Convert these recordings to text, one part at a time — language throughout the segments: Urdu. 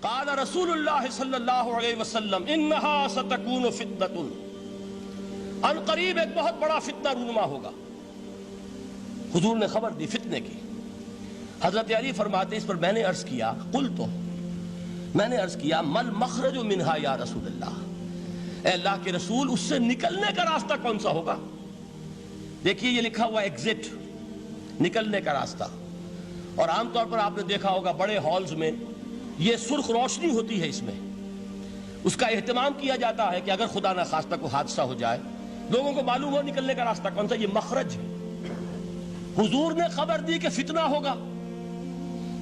قال رسول اللہ صلی اللہ علیہ وسلم انہا ستکون فتنۃ، ان قریب ایک بہت بڑا فتنہ رونما ہوگا۔ حضور نے خبر دی فتنے کی۔ حضرت علی فرماتے اس پر میں نے عرض کیا، قلت، میں نے عرض کیا مل مخرج منہا یا رسول اللہ، اے اللہ کے رسول اس سے نکلنے کا راستہ کون سا ہوگا؟ دیکھیے یہ لکھا ہوا ایگزٹ، نکلنے کا راستہ، اور عام طور پر آپ نے دیکھا ہوگا بڑے ہالز میں یہ سرخ روشنی ہوتی ہے، اس میں اس کا اہتمام کیا جاتا ہے کہ اگر خدا نہ خواستہ کوئی حادثہ ہو جائے لوگوں کو معلوم ہو نکلنے کا راستہ کون سا، یہ مخرج ہے۔ حضور نے خبر دی کہ فتنہ ہوگا۔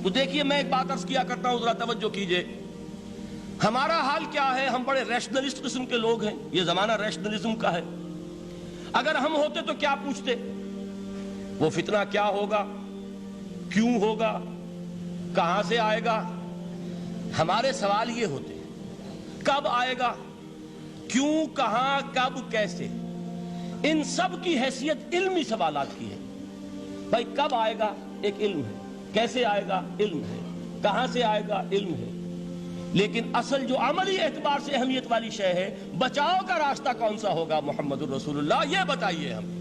تو دیکھیے میں ایک بات عرض کیا کرتا ہوں، ذرا توجہ کیجئے، ہمارا حال کیا ہے؟ ہم بڑے ریشنلسٹ قسم کے لوگ ہیں، یہ زمانہ ریشنلزم کا ہے۔ اگر ہم ہوتے تو کیا پوچھتے؟ وہ فتنہ کیا ہوگا، کیوں ہوگا، کہاں سے آئے گا؟ ہمارے سوال یہ ہوتے ہیں، کب آئے گا، کیوں، کہاں، کب، کیسے؟ ان سب کی حیثیت علمی سوالات کی ہے۔ بھائی کب آئے گا ایک علم ہے، کیسے آئے گا علم ہے، کہاں سے آئے گا علم ہے، لیکن اصل جو عملی اعتبار سے اہمیت والی شے ہے، بچاؤ کا راستہ کون سا ہوگا محمد الرسول اللہ، یہ بتائیے ہم۔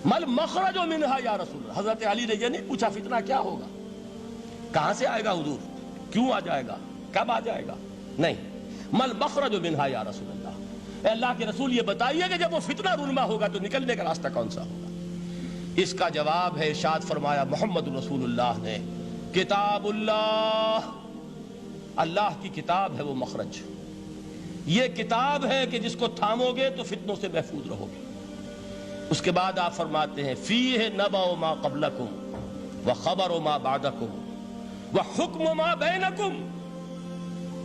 مل مخرج منہا یا رسول اللہ، حضرت علی نے یہ نہیں پوچھا فتنہ کیا ہوگا، کہاں سے آئے گا حضور، کیوں آ جائے گا، کب آ جائے گا، نہیں، مل مخرج منہا یا رسول اللہ، اے اللہ کے رسول یہ بتائیے کہ جب وہ فتنہ رونما ہوگا تو نکلنے کا راستہ کون سا ہوگا؟ اس کا جواب ہے، ارشاد فرمایا محمد رسول اللہ نے، کتاب اللہ، اللہ کی کتاب ہے وہ مخرج، یہ کتاب ہے کہ جس کو تھامو گے تو فتنوں سے محفوظ رہو گے۔ اس کے بعد آپ فرماتے ہیں فیہ نبأ ما قبلکم وخبر ما بعدکم وحکم ما بینکم،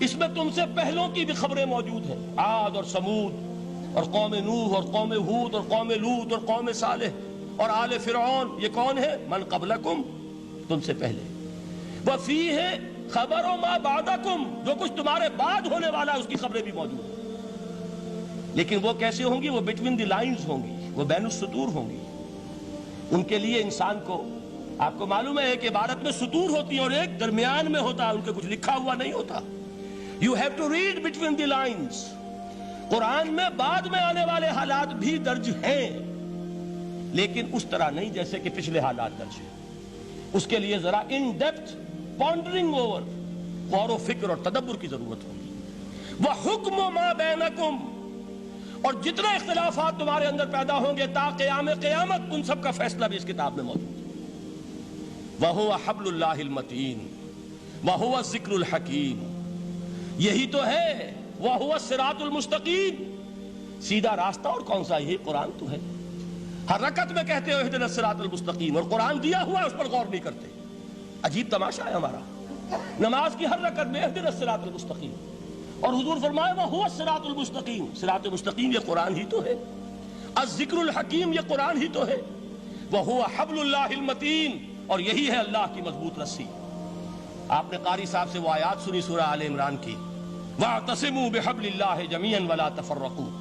اس میں تم سے پہلوں کی بھی خبریں موجود ہیں، عاد اور سمود اور قوم نوح اور قوم ہود اور قوم لوط اور قوم صالح اور آل فرعون، یہ کون ہے؟ من قبلکم، تم سے پہلے، وفیہ خبر ما بعدکم، جو کچھ تمہارے بعد ہونے والا ہے اس کی خبریں بھی موجود ہیں، لیکن وہ کیسے ہوں گی؟ وہ بٹوین دی لائنز ہوں گی، وہ بین السطور ہوں گی۔ ان کے لیے انسان کو، آپ کو معلوم ہے کہ عبارت میں سطور ہوتی ہیں اور ایک درمیان میں ہوتا ہے، ان کے کچھ لکھا ہوا نہیں ہوتا۔ You have to read between the lines۔ قرآن میں بعد میں آنے والے حالات بھی درج ہیں، لیکن اس طرح نہیں جیسے کہ پچھلے حالات درج ہیں۔ اس کے لیے ذرا ان ڈیپتھ پونڈرنگ اوور، غور و فکر اور تدبر کی ضرورت ہوگی۔ وَحُكْمُ مَا بَيْنَكُمْ، اور جتنے اختلافات تمہارے اندر پیدا ہوں گے تا قیام قیامت، ان سب کا فیصلہ بھی اس کتاب میں موجود ہے۔ وَهُوَ حَبْلُ اللَّهِ الْمَتِينُ وَهُوَ الذِّكْرُ الْحَكِيمُ، یہی تو ہے، وَهُوَ الصِّرَاطُ الْمُسْتَقِيمُ، سیدھا راستہ اور کون سا؟ یہی قرآن تو ہے۔ ہر رکعت میں کہتے ہو اہدنا الصراط المستقیم، اور قرآن دیا ہوا ہے اس پر غور نہیں کرتے۔ عجیب تماشا ہے ہمارا، نماز کی ہر رکعت میں اہدنا الصراط المستقیم، اور حضور فرمایا وَهُوَ الصراط المستقیم، صراط مستقیم یہ قرآن ہی تو ہے، الذکر الحکیم یہ قرآن ہی تو ہے، وَهُوَ حَبْلُ اللَّهِ الْمَتِينُ، اور یہی ہے اللہ کی مضبوط رسی۔ آپ نے قاری صاحب سے وہ آیات سنی سورہ آل عمران کی، وَاعْتَصِمُوا بِحَبْلِ اللَّهِ جَمِيعًا وَلَا تَفَرَّقُوا،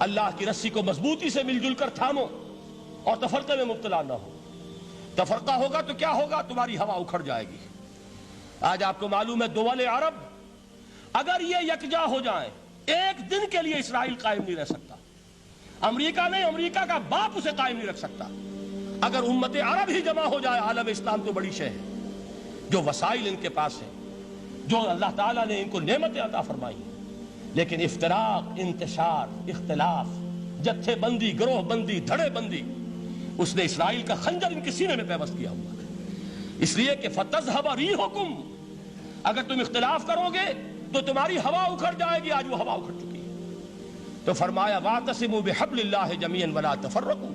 اللہ کی رسی کو مضبوطی سے مل جل کر تھامو اور تفرقے میں مبتلا نہ ہو۔ تفرقہ ہوگا تو کیا ہوگا؟ تمہاری ہوا اکھڑ جائے گی۔ آج آپ کو معلوم ہے دول عرب اگر یہ یکجا ہو جائیں، ایک دن کے لیے اسرائیل قائم نہیں رہ سکتا، امریکہ نہیں، امریکہ کا باپ اسے قائم نہیں رکھ سکتا۔ اگر امت عرب ہی جمع ہو جائے، عالم اسلام تو بڑی شے ہے، جو وسائل ان کے پاس ہیں، جو اللہ تعالیٰ نے ان کو نعمتیں عطا فرمائی ہیں، لیکن افتراق، انتشار، اختلاف، جتھے بندی، گروہ بندی، دھڑے بندی، اس نے اسرائیل کا خنجر ان کے سینے میں پیوست کیا ہوا ہے۔ اس لیے کہ فَتَذْهَبَ رِيحُكُمْ، اگر تم اختلاف کرو گے تو تمہاری ہوا اکھڑ جائے گی، آج وہ ہوا اکھڑ چکی ہے۔ تو فرمایا وَاعْتَصِمُوا بِحَبْلِ اللَّهِ جَمِيعًا وَلَا تَفَرَّقُوا،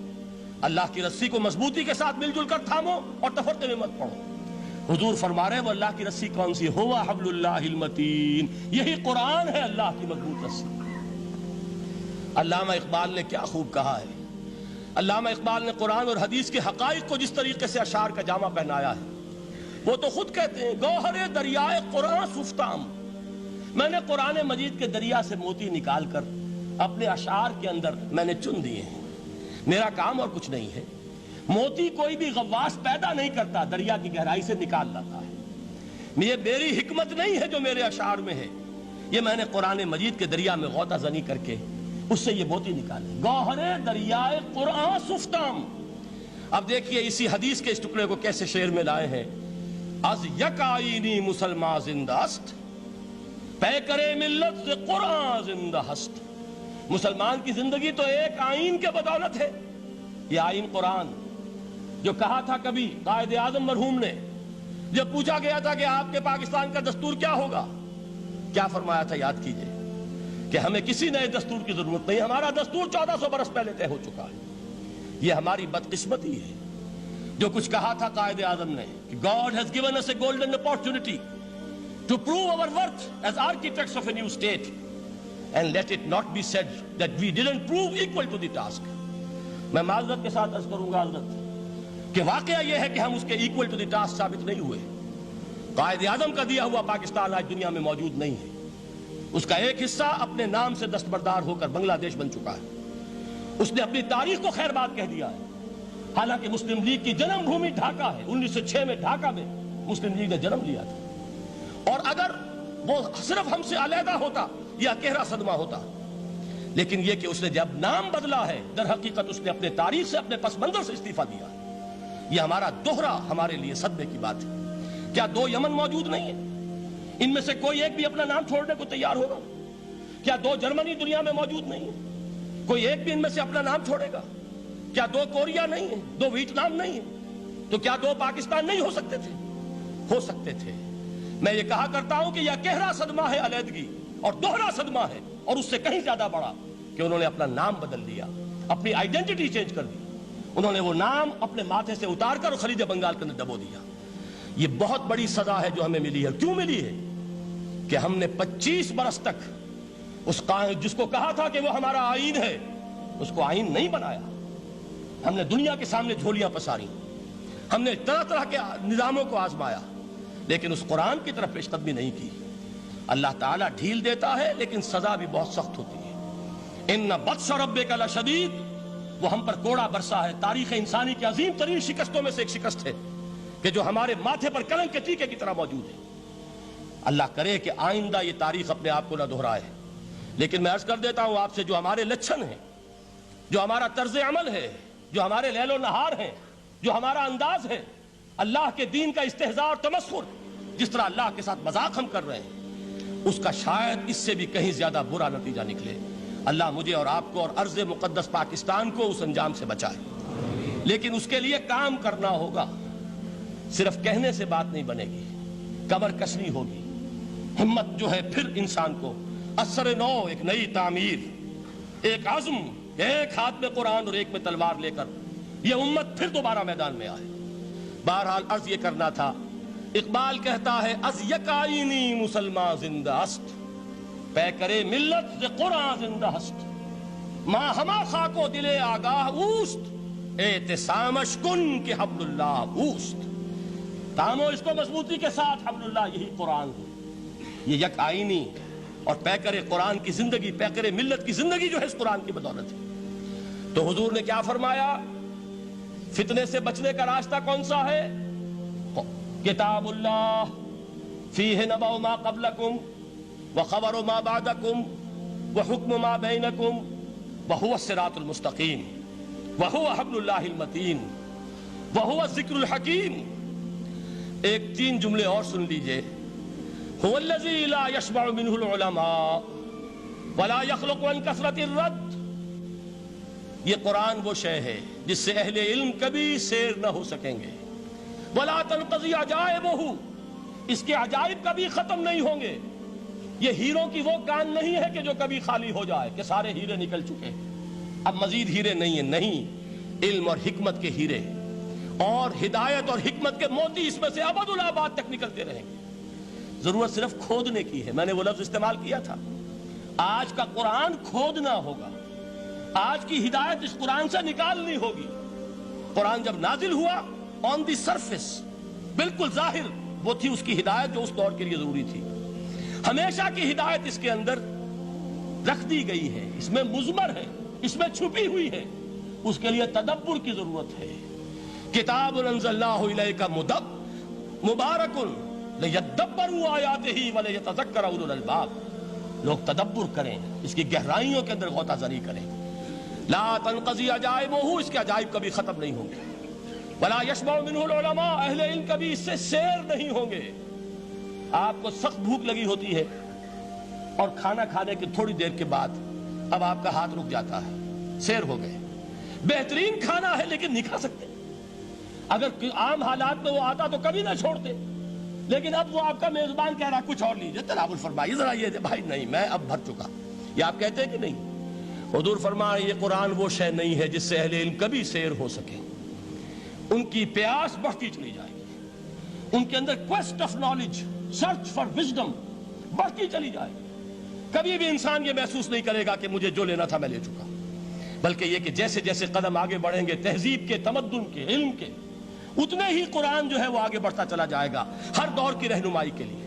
اللہ کی رسی کو مضبوطی کے ساتھ مل جل کر تھامو اور تفرقے میں مت پڑو۔ حضور فرما رہے وہ اللہ کی رسی کون سی؟ ہوا حبل اللہ المتین، یہی قرآن ہے اللہ کی مضبوط رسی۔ علامہ اقبال نے کیا خوب کہا ہے، علامہ اقبال نے قرآن اور حدیث کے حقائق کو جس طریقے سے اشعار کا جامہ پہنایا ہے، وہ تو خود کہتے ہیں گوہر دریائے قرآن سفتام، میں نے قرآن مجید کے دریا سے موتی نکال کر اپنے اشعار کے اندر میں نے چن دیے ہیں، میرا کام اور کچھ نہیں ہے۔ موتی کوئی بھی غواص پیدا نہیں کرتا، دریا کی گہرائی سے نکال لاتا ہے، یہ میری حکمت نہیں ہے جو میرے اشعار میں ہے، یہ میں نے قرآن مجید کے دریا میں غوطہ زنی کر کے اس سے یہ موتی نکالی، گوہر دریائے قرآن سفتام۔ اب دیکھیے اسی حدیث کے اس ٹکڑے کو کیسے شعر میں لائے ہیں، از یک آئینی مسلمان زندہ است، پیکرے ملت سے قرآن زندہ ہست۔ مسلمان کی زندگی تو ایک آئین کے بدولت ہے، یہ آئین قرآن، جو کہا تھا کبھی قائد اعظم مرحوم نے جب پوچھا گیا تھا کہ آپ کے پاکستان کا دستور کیا ہوگا، کیا فرمایا تھا یاد کیجئے کہ ہمیں کسی نئے دستور کی ضرورت نہیں، ہمارا دستور 1400 برس پہلے طے ہو چکا ہے۔ یہ ہماری بدقسمتی ہے جو کچھ کہا تھا قائد اعظم نے کہ God has given us a golden opportunity to prove our worth as architects of a new state and let it not be said that we didn't prove equal to the task۔ میں معذرت کے ساتھ عرض کروں گا حضرت کہ واقعہ یہ ہے کہ ہم اس کے equal to the task ثابت نہیں ہوئے۔ قائد اعظم کا دیا ہوا پاکستان آج دنیا میں موجود نہیں ہے، اس کا ایک حصہ اپنے نام سے دستبردار ہو کر بنگلہ دیش بن چکا ہے، اس نے اپنی تاریخ کو خیر بات کہہ دیا ہے، حالانکہ مسلم لیگ کی جنم بھومی ڈھاکہ ہے، 1906 میں ڈھاکہ میں مسلم لیگ نے جنم لیا تھا، اور اگر وہ صرف ہم سے علیحدہ ہوتا یہ گہرا صدمہ ہوتا، لیکن یہ کہ اس نے جب نام بدلا ہے در حقیقت اس نے اپنے تاریخ سے اپنے پس منظر سے استعفیٰ دیا ہے۔ یہ ہمارا دوہرا ہمارے لیے صدمے کی بات ہے۔ کیا 2 یمن موجود نہیں ہے؟ ان میں سے کوئی ایک بھی اپنا نام چھوڑنے کو تیار ہوگا؟ کیا 2 جرمنی دنیا میں موجود نہیں ہے؟ کوئی ایک بھی ان میں سے اپنا نام چھوڑے گا؟ کیا 2 کوریا نہیں ہیں، 2 ویتنام نہیں ہیں؟ تو کیا 2 پاکستان نہیں ہو سکتے تھے؟ ہو سکتے تھے۔ میں یہ کہا کرتا ہوں کہ یہ گہرا صدمہ ہے علیحدگی، اور دوہرا صدمہ ہے، اور اس سے کہیں زیادہ بڑا کہ انہوں نے اپنا نام بدل دیا، اپنی آئیڈینٹی چینج کر دی، انہوں نے وہ نام اپنے ماتھے سے اتار کر خلیج بنگال کے اندر دبو دیا۔ یہ بہت بڑی سزا ہے جو ہمیں ملی ہے۔ کیوں ملی ہے؟ کہ ہم نے 25 برس تک اس قائد جس کو کہا تھا کہ وہ ہمارا آئین ہے، اس کو آئین نہیں بنایا۔ ہم نے دنیا کے سامنے جھولیاں پساری، ہم نے طرح طرح کے نظاموں کو آزمایا، لیکن اس قرآن کی طرف پیش قدمی نہیں کی۔ اللہ تعالیٰ ڈھیل دیتا ہے لیکن سزا بھی بہت سخت ہوتی ہے۔ ان بطش ربک لشدید، وہ ہم پر کوڑا برسا ہے۔ تاریخ انسانی کی عظیم ترین شکستوں میں سے ایک شکست ہے کہ جو ہمارے ماتھے پر کلنک کے ٹیکے کی طرح موجود ہے۔ اللہ کرے کہ آئندہ یہ تاریخ اپنے آپ کو نہ دہرائے، لیکن میں عرض کر دیتا ہوں آپ سے، جو ہمارے لچھن ہیں، جو ہمارا طرز عمل ہے، جو ہمارے لیل و نہار ہیں، جو ہمارا انداز ہے، اللہ کے دین کا استہزاء اور تمسخر، جس طرح اللہ کے ساتھ مذاق ہم کر رہے ہیں، اس کا شاید اس سے بھی کہیں زیادہ برا نتیجہ نکلے۔ اللہ مجھے اور آپ کو اور ارض مقدس پاکستان کو اس انجام سے بچائے، لیکن اس کے لیے کام کرنا ہوگا۔ صرف کہنے سے بات نہیں بنے گی، کمر کسنی ہوگی، ہمت جو ہے پھر انسان کو اثر نو، ایک نئی تعمیر، ایک عزم، ایک ہاتھ میں قرآن اور ایک میں تلوار لے کر یہ امت پھر دوبارہ میدان میں آئے۔ بہرحال عرض یہ کرنا تھا، اقبال کہتا ہے از یک آئینی مسلمان زندہ است، پیکرے ملت سے قرآن زندہ ہست، ماں ہما خاک و دل آگاہ اوست، اعتصامش کن کہ حبل اللہ اوست۔ تامو اس کو مضبوطی کے ساتھ، حبل اللہ یہی قرآن ہے۔ یہ یک آئینی اور پیکر قرآن کی زندگی، پیکر ملت کی زندگی جو ہے اس قرآن کی بدولت ہے۔ تو حضور نے کیا فرمایا؟ فتنے سے بچنے کا راستہ کون سا ہے؟ کتاب اللہ فیہ نبأ ما قبلکم وخبر ما بعدکم وحکم ما بینکم وہو الصراط المستقیم وہو حبل اللہ المتین وہو الذکر الحکیم۔ ایک 3 جملے اور سن لیجئے۔ هو الذی لا یشبع منہ العلماء ولا یخلق عن کثرت الرد۔ یہ قرآن وہ شے ہے جس سے اہل علم کبھی سیر نہ ہو سکیں گے۔ ولا تنقضی عجائبہ، اس کے عجائب کبھی ختم نہیں ہوں گے۔ یہ ہیروں کی وہ کان نہیں ہے کہ جو کبھی خالی ہو جائے کہ سارے ہیرے نکل چکے، اب مزید ہیرے نہیں ہیں، نہیں، علم اور حکمت کے ہیرے اور ہدایت اور حکمت کے موتی اس میں سے ابد الآباد تک نکلتے رہیں گے۔ ضرورت صرف کھودنے کی ہے۔ میں نے وہ لفظ استعمال کیا تھا، آج کا قرآن کھودنا ہوگا، آج کی ہدایت اس قرآن سے نکالنی ہوگی۔ قرآن جب نازل ہوا آن دی سرفیس، بالکل ظاہر وہ تھی اس کی ہدایت جو اس دور کے لیے ضروری تھی۔ ہمیشہ کی ہدایت اس کے اندر رکھ دی گئی ہے، اس میں مضمر ہے، اس میں چھپی ہوئی ہے، اس کے لیے تدبر کی ضرورت ہے۔ کتاب انزلناہ الیک مبارک لِيَدَّبَّرُوا آیَاتِهِ وَلِيَتَذَكَّرَ أُولُو الْأَلْبَابِ، لوگ تدبر کریں، اس کی گہرائیوں کے اندر غوطہ زنی کریں۔ لا تنقضی عجائبہ، اس کے عجائب کبھی ختم نہیں ہوں گے۔ ولا یشبع منہ العلماء، اہل علم کبھی اس سے سیر نہیں ہوں گے۔ آپ کو سخت بھوک لگی ہوتی ہے اور کھانا کھانے کی تھوڑی دیر کے بعد اب آپ کا ہاتھ رک جاتا ہے، سیر ہو گئے، بہترین کھانا ہے لیکن نہیں کھا سکتے۔ اگر عام حالات میں وہ آتا تو کبھی نہ چھوڑتے، لیکن اب وہ آپ کا میزبان کہہ رہا کچھ اور لیجیے، تناول فرمائیے ذرا، یہ دے بھائی نہیں میں اب بھر چکا، یہ آپ کہتے ہیں کہ نہیں؟ حضور فرمائے یہ قرآن وہ شے نہیں ہے جس سے اہل علم کبھی سیر ہو سکے، ان کی پیاس بڑھتی چلی جائے گی، ان کے اندر quest of knowledge, search for wisdom بڑھتی چلی جائے گی۔ کبھی بھی انسان یہ محسوس نہیں کرے گا کہ مجھے جو لینا تھا میں لے چکا، بلکہ یہ کہ جیسے جیسے قدم آگے بڑھیں گے تہذیب کے، تمدن کے، علم کے، اتنے ہی قرآن جو ہے وہ آگے بڑھتا چلا جائے گا ہر دور کی رہنمائی کے لیے۔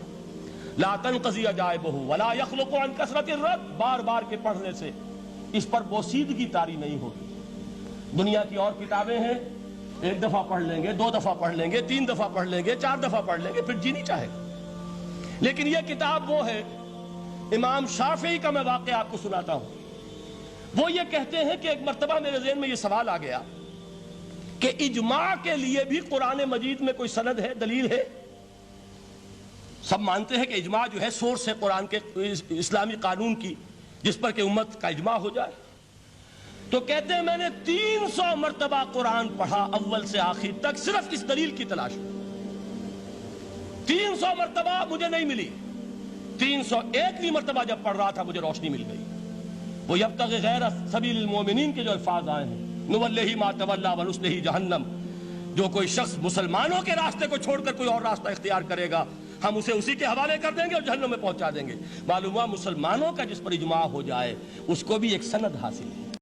لا تنقضی عجائبہ ولا یخلق عن کثرت الرد، بار بار کے پڑھنے سے اس پر بوسیدگی طاری نہیں ہوگی۔ دنیا کی اور کتابیں ہیں، ایک دفعہ پڑھ لیں گے، دو دفعہ پڑھ لیں گے، تین دفعہ پڑھ لیں گے، چار دفعہ پڑھ لیں گے، پھر جی نہیں چاہے گا۔ لیکن یہ کتاب وہ ہے، امام شافعی کا میں واقعہ آپ کو سناتا ہوں۔ وہ یہ کہتے ہیں کہ ایک مرتبہ میرے ذہن میں یہ سوال آ گیا کہ اجماع کے لیے بھی قرآن مجید میں کوئی سند ہے، دلیل ہے؟ سب مانتے ہیں کہ اجماع جو ہے سورس ہے قرآن کے اسلامی قانون کی، جس پر کہ امت کا اجماع ہو جائے۔ تو کہتے ہیں میں نے 300 مرتبہ قرآن پڑھا اول سے آخر تک، صرف اس دلیل کی تلاش میں۔ 300 مرتبہ مجھے نہیں ملی، 301ویں مرتبہ جب پڑھ رہا تھا مجھے روشنی مل گئی۔ وہ یبتغی غیر سبیل المومنین کے جو الفاظ آئے ہیں، نولہ ما تولی ونصلہ جہنم، جو کوئی شخص مسلمانوں کے راستے کو چھوڑ کر کوئی اور راستہ اختیار کرے گا ہم اسے اسی کے حوالے کر دیں گے اور جہنم میں پہنچا دیں گے۔ معلوم ہوا مسلمانوں کا جس پر اجماع ہو جائے اس کو بھی ایک سند حاصل ہے۔